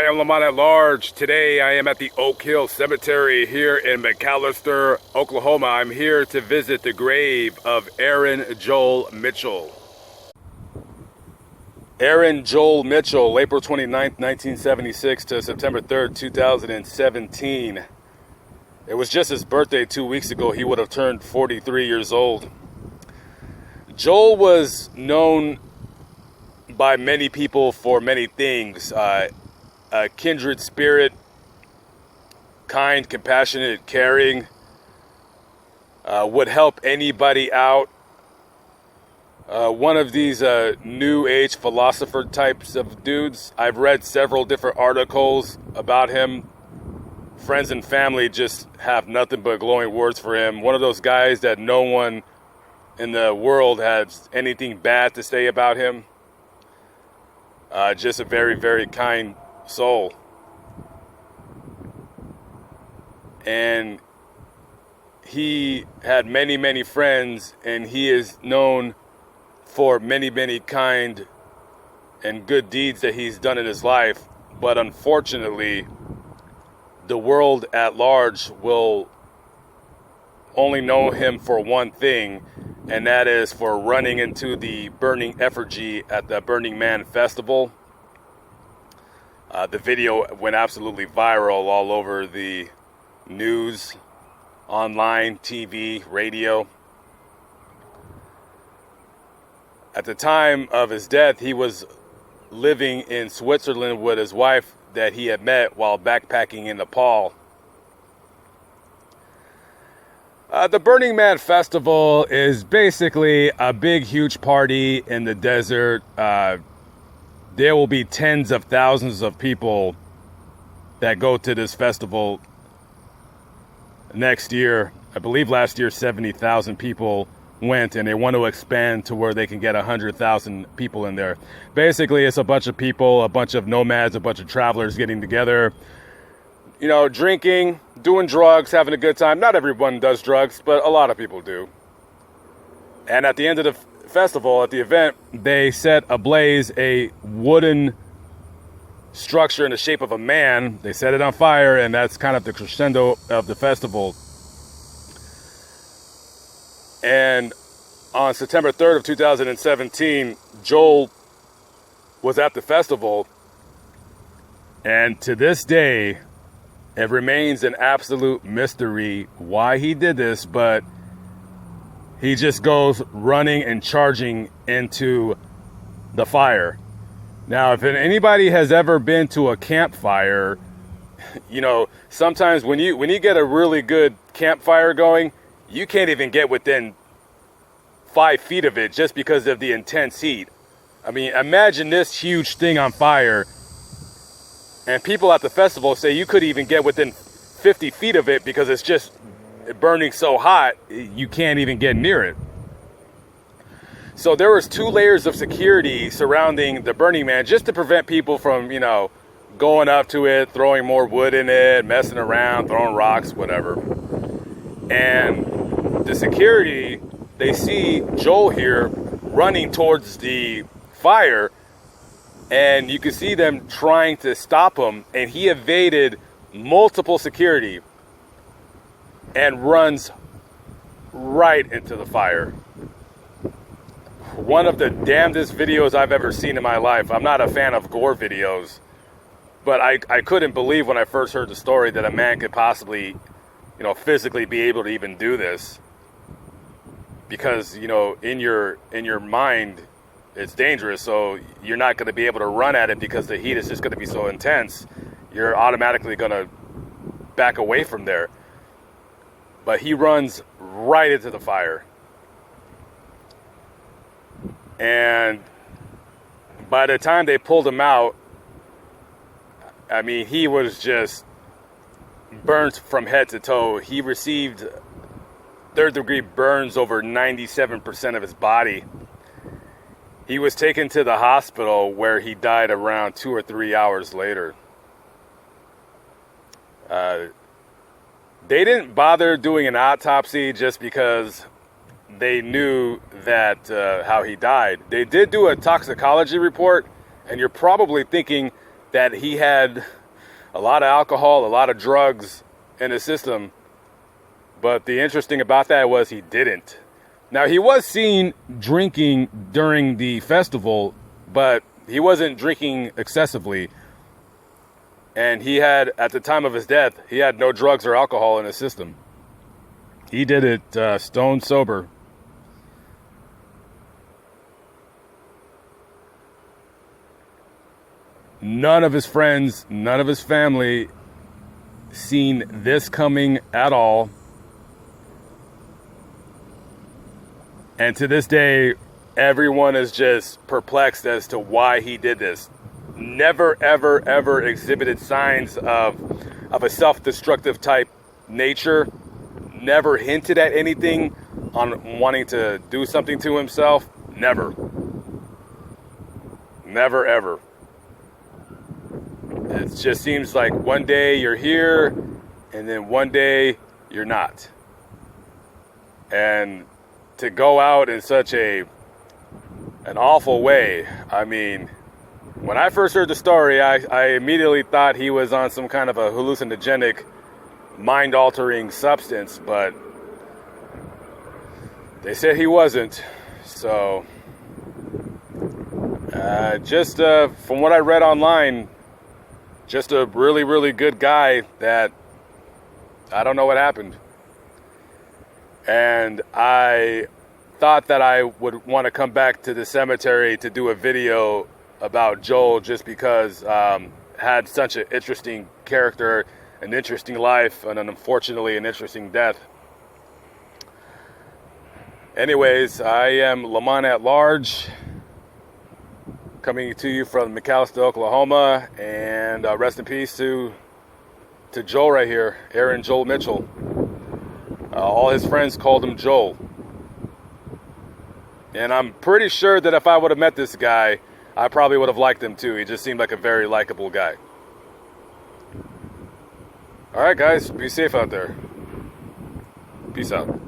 I am Lamont at Large. Today I am at the Oak Hill Cemetery here in McAlester, Oklahoma. I'm here to visit the grave of Aaron Joel Mitchell. Aaron Joel Mitchell, April 29th, 1976 to September 3rd, 2017. It was just his birthday 2 weeks ago. He would have turned 43 years old. Joel was known by many people for many things. A kindred spirit, kind, compassionate, caring, would help anybody out. One of these new age philosopher types of dudes. I've read several different articles about him. Friends and family just have nothing but glowing words for him. One of those guys that no one in the world has anything bad to say about him. Just a very, very kind soul. And he had many, many friends, and he is known for many, many kind and good deeds that he's done in his life. But unfortunately, the world at large will only know him for one thing, and that is for running into the burning effigy at the Burning Man Festival. The video went absolutely viral all over the news, online, TV, radio. At the time of his death, he was living in Switzerland with his wife that he had met while backpacking in Nepal. The Burning Man Festival is basically a big, huge party in the desert. There will be tens of thousands of people that go to this festival next year. I believe last year 70,000 people went, and they want to expand to where they can get 100,000 people in there. Basically, it's a bunch of people, a bunch of nomads, a bunch of travelers getting together, you know, drinking, doing drugs, having a good time. Not everyone does drugs, but a lot of people do. And at the end of the festival, at the event, they set ablaze a wooden structure in the shape of a man. They set it on fire, and that's kind of the crescendo of the festival. And on September 3rd of 2017, Joel was at the festival, and to this day, it remains an absolute mystery why he did this, but he just goes running and charging into the fire. Now, if anybody has ever been to a campfire, you know, sometimes when you get a really good campfire going, you can't even get within 5 feet of it just because of the intense heat. I mean, imagine this huge thing on fire, and people at the festival say you could even get within 50 feet of it because it's just burning so hot, you can't even get near it. So there was 2 layers of security surrounding the Burning Man just to prevent people from, you know, going up to it, throwing more wood in it, messing around, throwing rocks, whatever. And the security, they see Joel here running towards the fire, and you can see them trying to stop him, and he evaded multiple security and runs right into the fire. One of the damnedest videos I've ever seen in my life. I'm not a fan of gore videos, but I couldn't believe when I first heard the story that a man could possibly, you know, physically be able to even do this. Because, you know, in your mind, it's dangerous, so you're not going to be able to run at it because the heat is just going to be so intense. You're automatically going to back away from there. But he runs right into the fire. And by the time they pulled him out, I mean, he was just burnt from head to toe. He received third-degree burns over 97% of his body. He was taken to the hospital where he died around 2 or 3 hours later. They didn't bother doing an autopsy just because they knew that how he died. They did do a toxicology report, and you're probably thinking that he had a lot of alcohol, a lot of drugs in his system. But the interesting about that was he didn't. Now, he was seen drinking during the festival, but he wasn't drinking excessively. And he had, at the time of his death, he had no drugs or alcohol in his system. He did it stone sober. None of his friends, none of his family seen this coming at all. And to this day, everyone is just perplexed as to why he did this. Never, ever, ever exhibited signs of a self-destructive type nature. Never hinted at anything on wanting to do something to himself. Never. Never, ever. It just seems like one day you're here, and then one day you're not. And to go out in such an awful way, I mean, when I first heard the story, I immediately thought he was on some kind of a hallucinogenic, mind-altering substance, but they said he wasn't. So, just from what I read online, just a really, really good guy that I don't know what happened. And I thought that I would want to come back to the cemetery to do a video about Joel, just because had such an interesting character, an interesting life, and unfortunately an interesting death. Anyways, I am Lamont at Large, coming to you from McAlester, Oklahoma, and rest in peace to Joel right here, Aaron Joel Mitchell. All his friends called him Joel. And I'm pretty sure that if I would have met this guy, I probably would have liked him too. He just seemed like a very likable guy. All right, guys, be safe out there. Peace out.